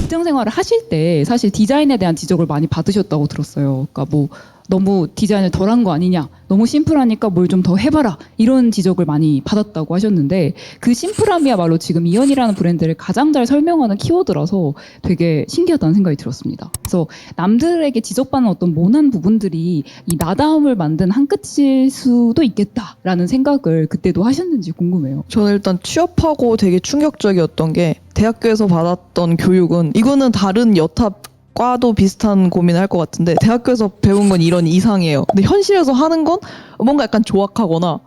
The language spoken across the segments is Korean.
직장 생활을 하실 때 사실 디자인에 대한 지적을 많이 받으셨다고 들었어요. 그러니까 뭐 너무 디자인을 덜한 거 아니냐, 너무 심플하니까 뭘 좀 더 해봐라, 이런 지적을 많이 받았다고 하셨는데, 그 심플함이야말로 지금 이연이라는 브랜드를 가장 잘 설명하는 키워드라서 되게 신기하다는 생각이 들었습니다. 그래서 남들에게 지적받는 어떤 모난 부분들이 이 나다움을 만든 한 끝일 수도 있겠다라는 생각을 그때도 하셨는지 궁금해요. 저는 일단 취업하고 되게 충격적이었던 게, 대학교에서 받았던 교육은, 이거는 다른 여타 과도 비슷한 고민을 할 것 같은데, 대학교에서 배운 건 이런 이상이에요. 근데 현실에서 하는 건 뭔가 약간 조악하거나,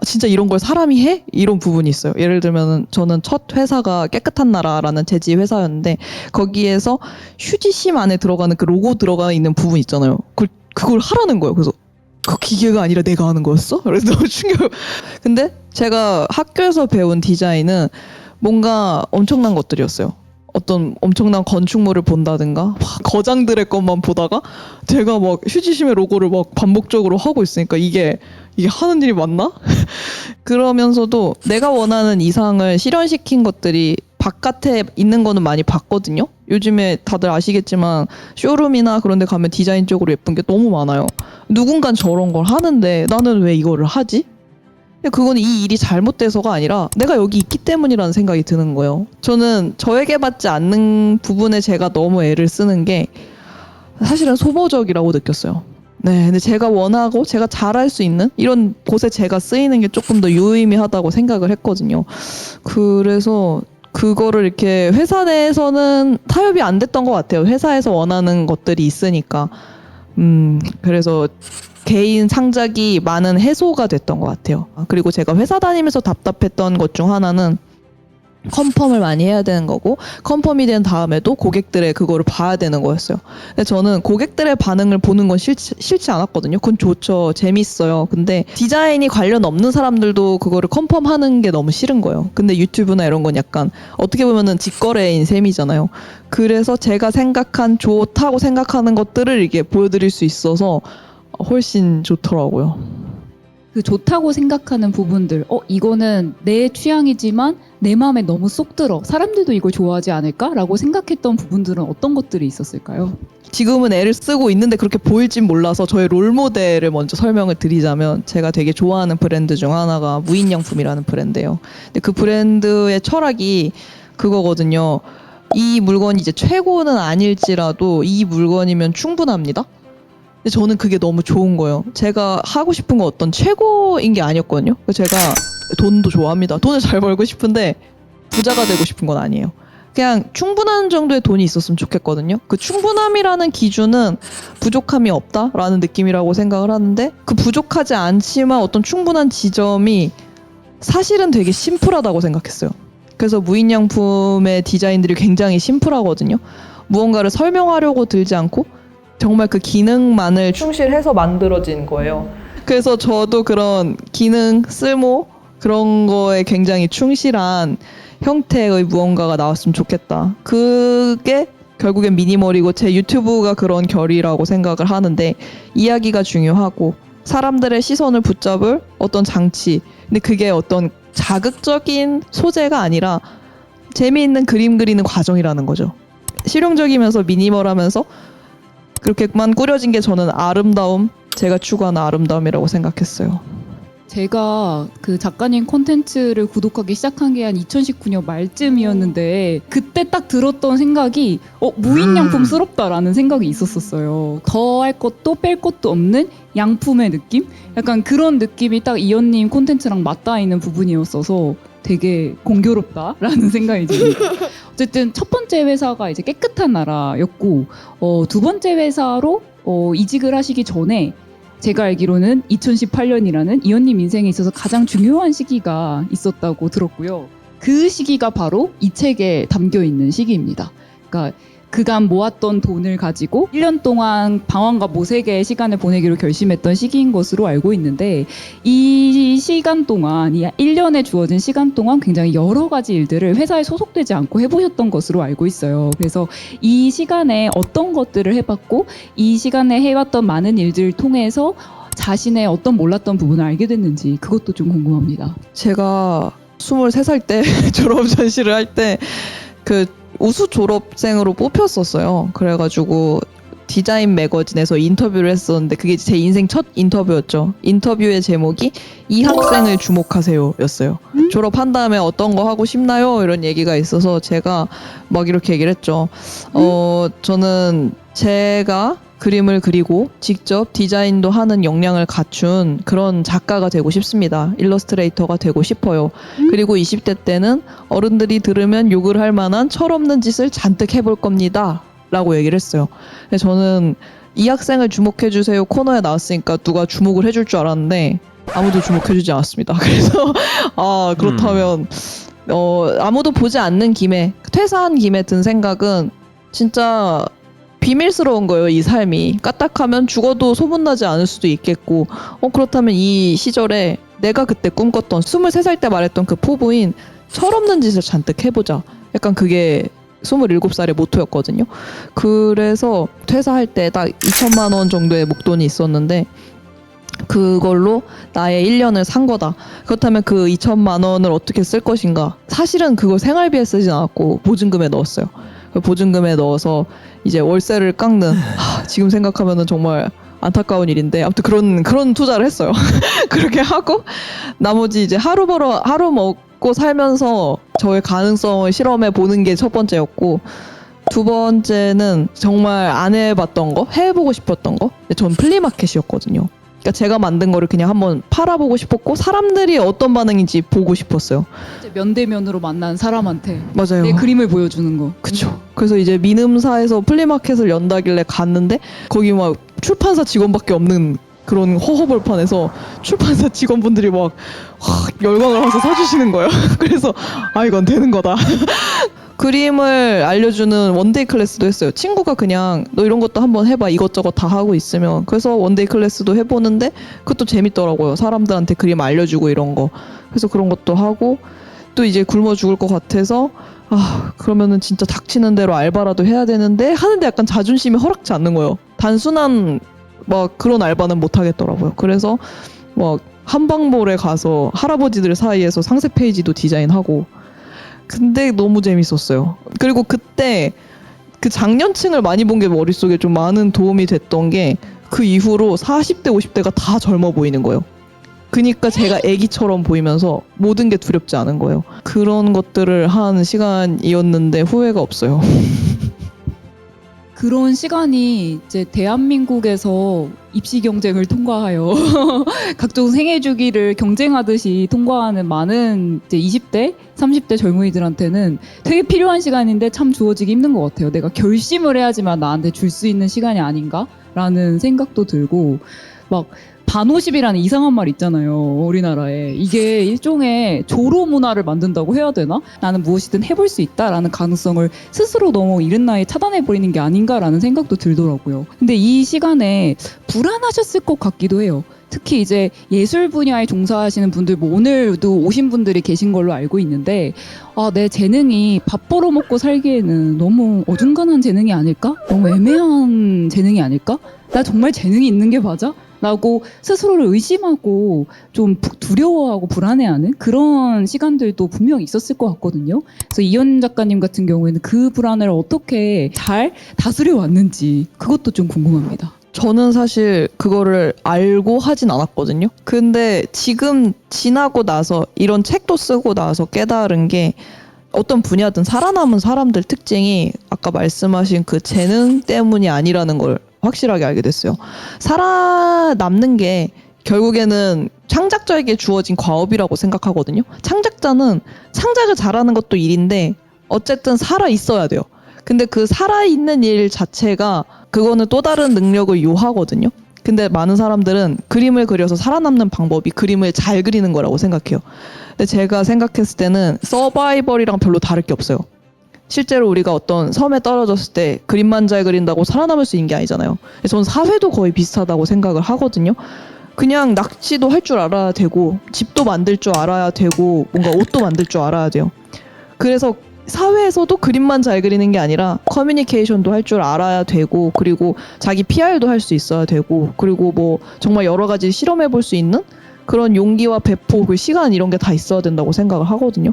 진짜 이런 걸 사람이 해? 이런 부분이 있어요. 예를 들면 저는 첫 회사가 깨끗한 나라라는 재지 회사였는데, 거기에서 휴지심 안에 들어가는 그 로고 들어가 있는 부분 있잖아요. 그걸 하라는 거예요. 그래서 그 기계가 아니라 내가 하는 거였어? 그래서 너무 충격. 근데 제가 학교에서 배운 디자인은 뭔가 엄청난 것들이었어요. 어떤 엄청난 건축물을 본다든가, 막 거장들의 것만 보다가 제가 막 휴지심의 로고를 막 반복적으로 하고 있으니까 이게 하는 일이 맞나? 그러면서도 내가 원하는 이상을 실현시킨 것들이 바깥에 있는 거는 많이 봤거든요. 요즘에 다들 아시겠지만 쇼룸이나 그런 데 가면 디자인 쪽으로 예쁜 게 너무 많아요. 누군간 저런 걸 하는데 나는 왜 이거를 하지? 그건 이 일이 잘못돼서가 아니라 내가 여기 있기 때문이라는 생각이 드는 거예요. 저는 저에게 맞지 않는 부분에 제가 너무 애를 쓰는 게 사실은 소모적이라고 느꼈어요. 네, 근데 제가 원하고 제가 잘할 수 있는 이런 곳에 제가 쓰이는 게 조금 더 유의미하다고 생각을 했거든요. 그래서 그거를 이렇게 회사 내에서는 타협이 안 됐던 것 같아요. 회사에서 원하는 것들이 있으니까. 그래서 개인 창작이 많은 해소가 됐던 것 같아요. 그리고 제가 회사 다니면서 답답했던 것 중 하나는 컨펌을 많이 해야 되는 거고, 컨펌이 된 다음에도 고객들의 그거를 봐야 되는 거였어요. 근데 저는 고객들의 반응을 보는 건 싫지 않았거든요. 그건 좋죠. 재밌어요. 근데 디자인이 관련 없는 사람들도 그거를 컨펌하는 게 너무 싫은 거예요. 근데 유튜브나 이런 건 약간 어떻게 보면은 직거래인 셈이잖아요. 그래서 제가 좋다고 생각하는 것들을 이렇게 보여드릴 수 있어서 훨씬 좋더라고요. 그 좋다고 생각하는 부분들, 이거는 내 취향이지만 내 마음에 너무 쏙 들어, 사람들도 이걸 좋아하지 않을까라고 생각했던 부분들은 어떤 것들이 있었을까요? 지금은 애를 쓰고 있는데 그렇게 보일진 몰라서 저의 롤모델을 먼저 설명을 드리자면, 제가 되게 좋아하는 브랜드 중 하나가 무인양품이라는 브랜드예요. 근데 그 브랜드의 철학이 그거거든요. 이 물건이 이제 최고는 아닐지라도 이 물건이면 충분합니다. 근데 저는 그게 너무 좋은 거예요. 제가 하고 싶은 건 어떤 최고인 게 아니었거든요. 제가 돈도 좋아합니다. 돈을 잘 벌고 싶은데 부자가 되고 싶은 건 아니에요. 그냥 충분한 정도의 돈이 있었으면 좋겠거든요. 그 충분함이라는 기준은 부족함이 없다라는 느낌이라고 생각을 하는데, 그 부족하지 않지만 어떤 충분한 지점이 사실은 되게 심플하다고 생각했어요. 그래서 무인양품의 디자인들이 굉장히 심플하거든요. 무언가를 설명하려고 들지 않고 정말 그 기능만을 충실해서 만들어진 거예요. 그래서 저도 그런 기능, 쓸모, 그런 거에 굉장히 충실한 형태의 무언가가 나왔으면 좋겠다. 그게 결국엔 미니멀이고, 제 유튜브가 그런 결이라고 생각을 하는데, 이야기가 중요하고 사람들의 시선을 붙잡을 어떤 장치, 근데 그게 어떤 자극적인 소재가 아니라 재미있는 그림 그리는 과정이라는 거죠. 실용적이면서 미니멀하면서 그렇게만 꾸려진 게 저는 아름다움, 제가 추구하는 아름다움이라고 생각했어요. 제가 그 작가님 콘텐츠를 구독하기 시작한 게 한 2019년 말쯤이었는데, 그때 딱 들었던 생각이 무인양품스럽다라는 생각이 있었어요. 더 할 것도 뺄 것도 없는 양품의 느낌? 약간 그런 느낌이 딱 이연님 콘텐츠랑 맞닿아 있는 부분이었어서 되게 공교롭다라는 생각이 듭니다. 어쨌든 첫 번째 회사가 이제 깨끗한 나라였고, 두 번째 회사로 이직을 하시기 전에 제가 알기로는 2018년이라는 이연님 인생에 있어서 가장 중요한 시기가 있었다고 들었고요. 그 시기가 바로 이 책에 담겨 있는 시기입니다. 그러니까 그간 모았던 돈을 가지고 1년 동안 방황과 모색의 시간을 보내기로 결심했던 시기인 것으로 알고 있는데, 이 시간 동안, 이 1년에 주어진 시간 동안 굉장히 여러 가지 일들을 회사에 소속되지 않고 해보셨던 것으로 알고 있어요. 그래서 이 시간에 어떤 것들을 해봤고, 이 시간에 해왔던 많은 일들을 통해서 자신의 어떤 몰랐던 부분을 알게 됐는지, 그것도 좀 궁금합니다. 제가 23살 때 졸업 전시를 할 때 그 우수 졸업생으로 뽑혔었어요. 그래가지고 디자인 매거진에서 인터뷰를 했었는데 그게 제 인생 첫 인터뷰였죠. 인터뷰의 제목이 이 학생을 주목하세요 였어요. 졸업한 다음에 어떤 거 하고 싶나요? 이런 얘기가 있어서 제가 막 이렇게 얘기를 했죠. 저는 제가 그림을 그리고 직접 디자인도 하는 역량을 갖춘 그런 작가가 되고 싶습니다. 일러스트레이터가 되고 싶어요. 그리고 20대 때는 어른들이 들으면 욕을 할 만한 철없는 짓을 잔뜩 해볼 겁니다. 라고 얘기를 했어요. 근데 저는 이 학생을 주목해주세요 코너에 나왔으니까 누가 주목을 해줄 줄 알았는데 아무도 주목해주지 않았습니다. 그래서 그렇다면 아무도 보지 않는 김에 퇴사한 김에 든 생각은 진짜 비밀스러운 거예요. 이 삶이 까딱하면 죽어도 소문나지 않을 수도 있겠고 그렇다면 이 시절에 내가 그때 꿈꿨던 23살 때 말했던 그 포부인 철없는 짓을 잔뜩 해보자. 약간 그게 27살의 모토였거든요. 그래서 퇴사할 때 딱 2천만 원 정도의 목돈이 있었는데 그걸로 나의 1년을 산 거다. 그렇다면 그 2천만 원을 어떻게 쓸 것인가? 사실은 그걸 생활비에 쓰진 않았고 보증금에 넣었어요. 보증금에 넣어서 이제 월세를 깎는 지금 생각하면은 정말 안타까운 일인데 아무튼 그런 투자를 했어요. 그렇게 하고 나머지 이제 하루 먹고 살면서 저의 가능성을 실험해 보는 게 첫 번째였고 두 번째는 정말 안 해봤던 거, 해보고 싶었던 거. 전 플리마켓이었거든요. 그러니까 제가 만든 거를 그냥 한번 팔아보고 싶었고 사람들이 어떤 반응인지 보고 싶었어요. 면대면으로 만난 사람한테 맞아요. 내 그림을 보여주는 거. 그쵸. 그래서 이제 미음사에서 플리마켓을 연다길래 갔는데 거기 막 출판사 직원밖에 없는 그런 허허벌판에서 출판사 직원분들이 막 열광을 하면서 사주시는 거예요. 그래서 이건 되는 거다. 그림을 알려주는 원데이 클래스도 했어요. 친구가 그냥 너 이런 것도 한번 해봐 이것저것 다 하고 있으면 그래서 원데이 클래스도 해보는데 그것도 재밌더라고요. 사람들한테 그림 알려주고 이런 거. 그래서 그런 것도 하고 또 이제 굶어 죽을 것 같아서 그러면은 진짜 닥치는 대로 알바라도 해야 되는데 하는데 약간 자존심이 허락지 않는 거예요. 단순한 막 그런 알바는 못 하겠더라고요. 그래서 막 한방몰에 가서 할아버지들 사이에서 상세 페이지도 디자인하고 근데 너무 재밌었어요. 그리고 그때 그 장년층을 많이 본 게 머릿속에 좀 많은 도움이 됐던 게 그 이후로 40대 50대가 다 젊어 보이는 거예요. 그니까 제가 애기처럼 보이면서 모든 게 두렵지 않은 거예요. 그런 것들을 한 시간이었는데 후회가 없어요. 그런 시간이 이제 대한민국에서 입시 경쟁을 통과하여 각종 생애 주기를 경쟁하듯이 통과하는 많은 이제 20대, 30대 젊은이들한테는 되게 필요한 시간인데 참 주어지기 힘든 것 같아요. 내가 결심을 해야지만 나한테 줄 수 있는 시간이 아닌가라는 생각도 들고 막 반오십이라는 이상한 말 있잖아요. 우리나라에. 이게 일종의 조로 문화를 만든다고 해야 되나? 나는 무엇이든 해볼 수 있다라는 가능성을 스스로 너무 이른 나이에 차단해버리는 게 아닌가라는 생각도 들더라고요. 근데 이 시간에 불안하셨을 것 같기도 해요. 특히 이제 예술 분야에 종사하시는 분들, 뭐 오늘도 오신 분들이 계신 걸로 알고 있는데, 내 재능이 밥 벌어먹고 살기에는 너무 어중간한 재능이 아닐까? 너무 애매한 재능이 아닐까? 나 정말 재능이 있는 게 맞아? 라고 스스로를 의심하고 좀 두려워하고 불안해하는 그런 시간들도 분명 있었을 것 같거든요. 그래서 이현 작가님 같은 경우에는 그 불안을 어떻게 잘 다스려 왔는지 그것도 좀 궁금합니다. 저는 사실 그거를 알고 하진 않았거든요. 근데 지금 지나고 나서 이런 책도 쓰고 나서 깨달은 게 어떤 분야든 살아남은 사람들 특징이 아까 말씀하신 그 재능 때문이 아니라는 걸 확실하게 알게 됐어요. 살아남는 게 결국에는 창작자에게 주어진 과업이라고 생각하거든요. 창작자는 창작을 잘하는 것도 일인데 어쨌든 살아 있어야 돼요. 근데 그 살아있는 일 자체가 그거는 또 다른 능력을 요하거든요. 근데 많은 사람들은 그림을 그려서 살아남는 방법이 그림을 잘 그리는 거라고 생각해요. 근데 제가 생각했을 때는 서바이벌이랑 별로 다를 게 없어요. 실제로 우리가 어떤 섬에 떨어졌을 때 그림만 잘 그린다고 살아남을 수 있는 게 아니잖아요. 저는 사회도 거의 비슷하다고 생각을 하거든요. 그냥 낚시도 할 줄 알아야 되고 집도 만들 줄 알아야 되고 뭔가 옷도 만들 줄 알아야 돼요. 그래서 사회에서도 그림만 잘 그리는 게 아니라 커뮤니케이션도 할 줄 알아야 되고 그리고 자기 PR도 할 수 있어야 되고 그리고 뭐 정말 여러 가지 실험해 볼 수 있는 그런 용기와 배포, 그 시간 이런 게 다 있어야 된다고 생각을 하거든요.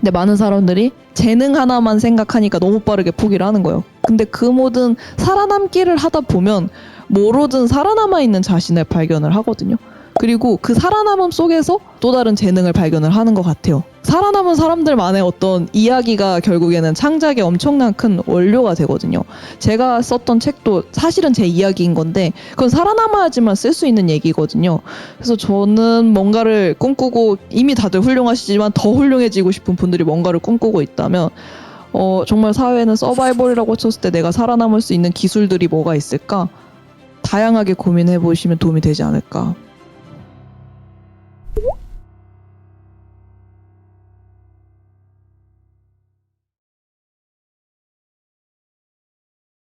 근데 많은 사람들이 재능 하나만 생각하니까 너무 빠르게 포기를 하는 거예요. 근데 그 모든 살아남기를 하다 보면 뭐로든 살아남아 있는 자신을 발견을 하거든요. 그리고 그 살아남음 속에서 또 다른 재능을 발견을 하는 것 같아요. 살아남은 사람들만의 어떤 이야기가 결국에는 창작의 엄청난 큰 원료가 되거든요. 제가 썼던 책도 사실은 제 이야기인 건데 그건 살아남아야지만 쓸 수 있는 얘기거든요. 그래서 저는 뭔가를 꿈꾸고 이미 다들 훌륭하시지만 더 훌륭해지고 싶은 분들이 뭔가를 꿈꾸고 있다면 정말 사회는 서바이벌이라고 쳤을 때 내가 살아남을 수 있는 기술들이 뭐가 있을까? 다양하게 고민해 보시면 도움이 되지 않을까.